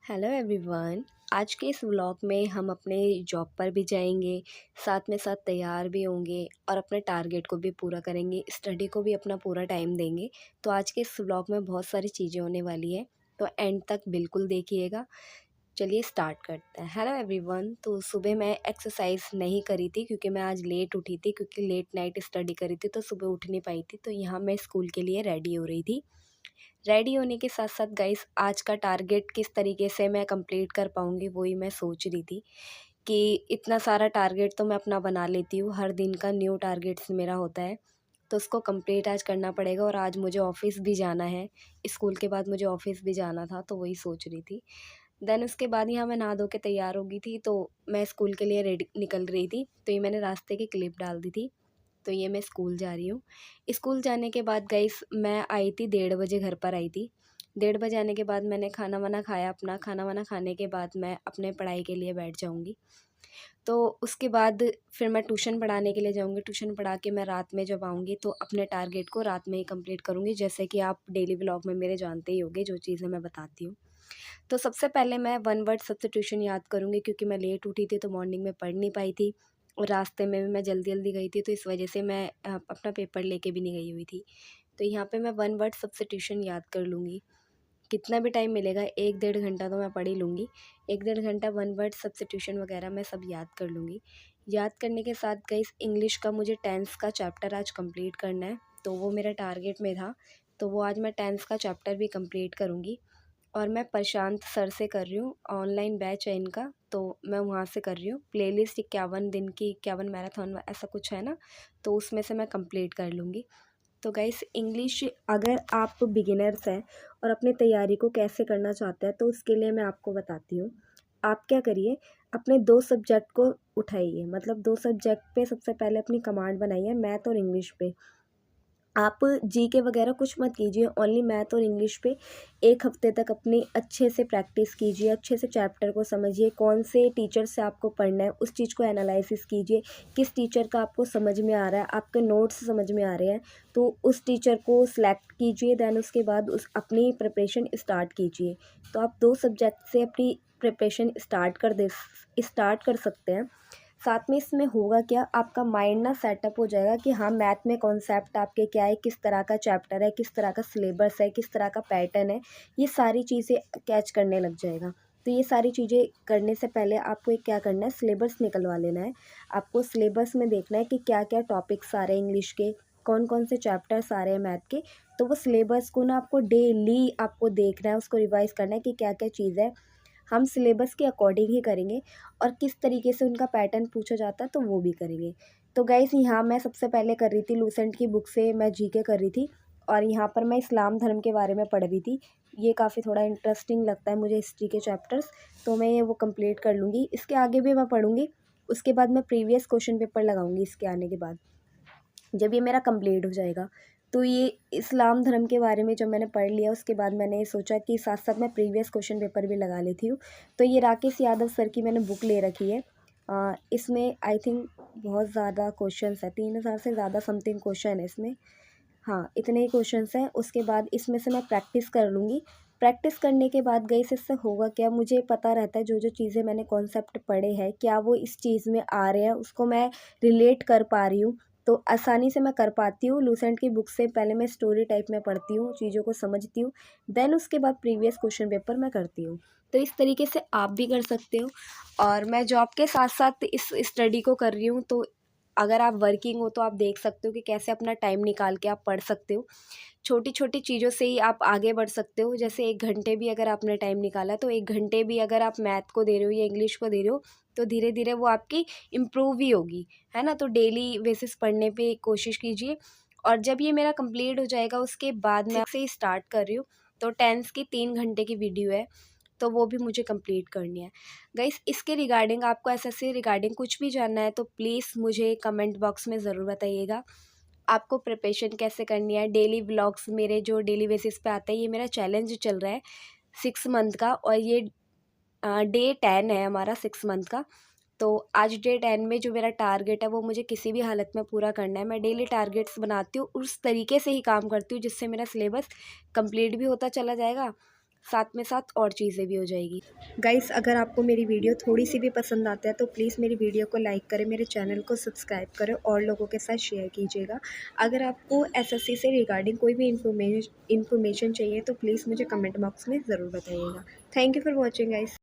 Hello everyone. आज के इस व्लॉग में हम अपने जॉब पर भी जाएंगे, साथ में साथ तैयार भी होंगे और अपने टारगेट को भी पूरा करेंगे, स्टडी को भी अपना पूरा टाइम देंगे। तो आज के इस व्लॉग में बहुत सारी चीज़ें होने वाली है, तो एंड तक बिल्कुल देखिएगा। चलिए स्टार्ट करते हैं। Hello everyone. तो सुबह मैं एक्सरसाइज नहीं करी थी क्योंकि मैं आज लेट उठी थी, क्योंकि लेट नाइट स्टडी करी थी तो सुबह उठ नहीं पाई थी। तो यहाँ मैं स्कूल के लिए रेडी हो रही थी। रेडी होने के साथ साथ गाइस, आज का टारगेट किस तरीके से मैं कंप्लीट कर पाऊँगी वही मैं सोच रही थी कि इतना सारा टारगेट तो मैं अपना बना लेती हूँ, हर दिन का न्यू टारगेट्स मेरा होता है, तो उसको कंप्लीट आज करना पड़ेगा। और आज मुझे ऑफ़िस भी जाना है, स्कूल के बाद मुझे ऑफ़िस भी जाना था, तो वही सोच रही थी। देन उसके बाद यहाँ मैं नहा धो के तैयार हो गई थी, तो मैं स्कूल के लिए रेडी निकल रही थी, तो ये मैंने रास्ते की क्लिप डाल दी थी। तो ये मैं स्कूल जा रही हूँ। स्कूल जाने के बाद गाइस, मैं आई थी 1:30 बजे, घर पर आई थी। 1:30 बजे आने के बाद मैंने खाना वाना खाया, अपना खाना वाना खाने के बाद मैं अपने पढ़ाई के लिए बैठ जाऊँगी। तो उसके बाद फिर मैं ट्यूशन पढ़ाने के लिए जाऊँगी। ट्यूशन पढ़ा के मैं रात में जब आऊँगी तो अपने टारगेट को रात में ही कंप्लीट करूँगी, जैसे कि आप डेली व्लॉग में मेरे जानते ही होंगे जो चीज़ें मैं बताती हूँ। तो सबसे पहले मैं वन वर्ड सब्स्टिट्यूशन याद करूँगी, क्योंकि मैं लेट उठी थी तो मॉर्निंग में पढ़ नहीं पाई थी, और रास्ते में भी मैं जल्दी-जल्दी गई थी, तो इस वजह से मैं अपना पेपर लेके भी नहीं गई हुई थी। तो यहाँ पे मैं वन वर्ड सब्स्टिट्यूशन याद कर लूँगी। कितना भी टाइम मिलेगा, 1 डेढ़ घंटा तो मैं पढ़ ही लूँगी। 1 डेढ़ घंटा वन वर्ड सब्स्टिट्यूशन वगैरह मैं सब याद कर लूँगी। याद करने के साथ गाइस, इंग्लिश का मुझे टेंस का चैप्टर आज कंप्लीट करना है, तो वो मेरा टारगेट में था। तो वो आज मैं टेंस का चैप्टर भी कंप्लीट करूँगी। और मैं प्रशांत सर से कर रही हूँ, ऑनलाइन बैच है इनका, तो मैं वहाँ से कर रही हूँ। प्लेलिस्ट 51 दिन की, 51 मैराथन ऐसा कुछ है ना, तो उसमें से मैं कंप्लीट कर लूँगी। तो गाइस, इंग्लिश अगर आप बिगिनर्स हैं और अपनी तैयारी को कैसे करना चाहते हैं, तो उसके लिए मैं आपको बताती हूँ। आप क्या करिए, अपने 2 सब्जेक्ट को उठाइए, मतलब 2 सब्जेक्ट पे सबसे पहले अपनी कमांड बनाइए, मैथ और इंग्लिश पे। आप जीके वगैरह कुछ मत कीजिए, ओनली मैथ और इंग्लिश पे 1 हफ्ते तक अपनी अच्छे से प्रैक्टिस कीजिए, अच्छे से चैप्टर को समझिए, कौन से टीचर से आपको पढ़ना है उस चीज़ को एनालिसिस कीजिए, किस टीचर का आपको समझ में आ रहा है, आपके नोट्स समझ में आ रहे हैं, तो उस टीचर को सिलेक्ट कीजिए। देन उसके बाद उस अपनी प्रिपरेशन स्टार्ट कीजिए। तो आप 2 सब्जेक्ट से अपनी प्रिपरेशन स्टार्ट कर सकते हैं। साथ में इसमें होगा क्या, आपका माइंड ना सेटअप हो जाएगा कि हाँ, मैथ में कॉन्सेप्ट आपके क्या है, किस तरह का चैप्टर है, किस तरह का सिलेबस है, किस तरह का पैटर्न है, ये सारी चीज़ें कैच करने लग जाएगा। तो ये सारी चीज़ें करने से पहले आपको एक क्या करना है, सिलेबस निकलवा लेना है। आपको सिलेबस में देखना है कि क्या क्या टॉपिक्स आ रहे हैं इंग्लिश के, कौन कौन से चैप्टर्स आ रहे हैं मैथ के। तो वो सिलेबस को ना आपको डेली आपको देखना है, उसको रिवाइज़ करना है कि क्या क्या चीज़ है। हम सिलेबस के अकॉर्डिंग ही करेंगे, और किस तरीके से उनका पैटर्न पूछा जाता है तो वो भी करेंगे। तो गाइस, यहाँ मैं सबसे पहले कर रही थी लूसेंट की बुक से, मैं जीके कर रही थी, और यहाँ पर मैं इस्लाम धर्म के बारे में पढ़ रही थी। ये काफ़ी थोड़ा इंटरेस्टिंग लगता है मुझे हिस्ट्री के चैप्टर्स, तो मैं ये वो कंप्लीट कर लूँगी। इसके आगे भी मैं पढ़ूँगी, उसके बाद मैं प्रीवियस क्वेश्चन पेपर लगाऊंगी इसके आने के बाद। जब ये मेरा कंप्लीट हो जाएगा, तो ये इस्लाम धर्म के बारे में जब मैंने पढ़ लिया, उसके बाद मैंने ये सोचा कि साथ साथ मैं प्रीवियस क्वेश्चन पेपर भी लगा लेती हूँ। तो ये राकेश यादव सर की मैंने बुक ले रखी है। इसमें आई थिंक बहुत ज़्यादा क्वेश्चंस है, 3000 से ज़्यादा समथिंग क्वेश्चन है इसमें। हाँ, इतने ही क्वेश्चंस हैं। उसके बाद इसमें से मैं प्रैक्टिस कर लूँगी। प्रैक्टिस करने के बाद गाइस, इससे होगा क्या, मुझे पता रहता है जो जो चीज़ें मैंने कॉन्सेप्ट पढ़े हैं क्या वो इस चीज़ में आ रहे हैं, उसको मैं रिलेट कर पा रही हूँ, तो आसानी से मैं कर पाती हूँ। लूसेंट की बुक से पहले मैं स्टोरी टाइप में पढ़ती हूँ, चीज़ों को समझती हूँ, देन उसके बाद प्रीवियस क्वेश्चन पेपर मैं करती हूँ। तो इस तरीके से आप भी कर सकते हो। और मैं जॉब के साथ साथ इस स्टडी को कर रही हूँ, तो अगर आप वर्किंग हो तो आप देख सकते हो कि कैसे अपना टाइम निकाल के आप पढ़ सकते हो। छोटी छोटी चीज़ों से ही आप आगे बढ़ सकते हो। जैसे 1 घंटे भी अगर आपने टाइम निकाला, तो 1 घंटे भी अगर आप मैथ को दे रहे हो या इंग्लिश को दे रहे हो, तो धीरे धीरे वो आपकी इम्प्रूव ही होगी, है ना। तो डेली बेसिस पढ़ने पे कोशिश कीजिए। और जब ये मेरा कंप्लीट हो जाएगा, उसके बाद मैं से ही स्टार्ट कर रही हूँ। तो टेंस की 3 घंटे की वीडियो है, तो वो भी मुझे कंप्लीट करनी है। गाइस, इसके रिगार्डिंग आपको एसएससी रिगार्डिंग कुछ भी जानना है तो प्लीज़ मुझे कमेंट बॉक्स में ज़रूर बताइएगा। आपको प्रिपरेशन कैसे करनी है, डेली व्लॉग्स मेरे जो डेली बेसिस पे आते हैं, ये मेरा चैलेंज चल रहा है 6 मंथ का, और ये डे 10 है हमारा 6 मंथ का। तो आज डे 10 में जो मेरा टारगेट है वो मुझे किसी भी हालत में पूरा करना है। मैं डेली टारगेट्स बनाती हूँ, उस तरीके से ही काम करती हूँ जिससे मेरा सिलेबस कंप्लीट भी होता चला जाएगा, साथ में साथ और चीज़ें भी हो जाएगी। गाइस, अगर आपको मेरी वीडियो थोड़ी सी भी पसंद आता है तो प्लीज़ मेरी वीडियो को लाइक करें, मेरे चैनल को सब्सक्राइब करें और लोगों के साथ शेयर कीजिएगा। अगर आपको एसएससी से रिगार्डिंग कोई भी इन्फॉर्मेशन चाहिए तो प्लीज़ मुझे कमेंट बॉक्स में ज़रूर बताइएगा। Thank you for watching guys.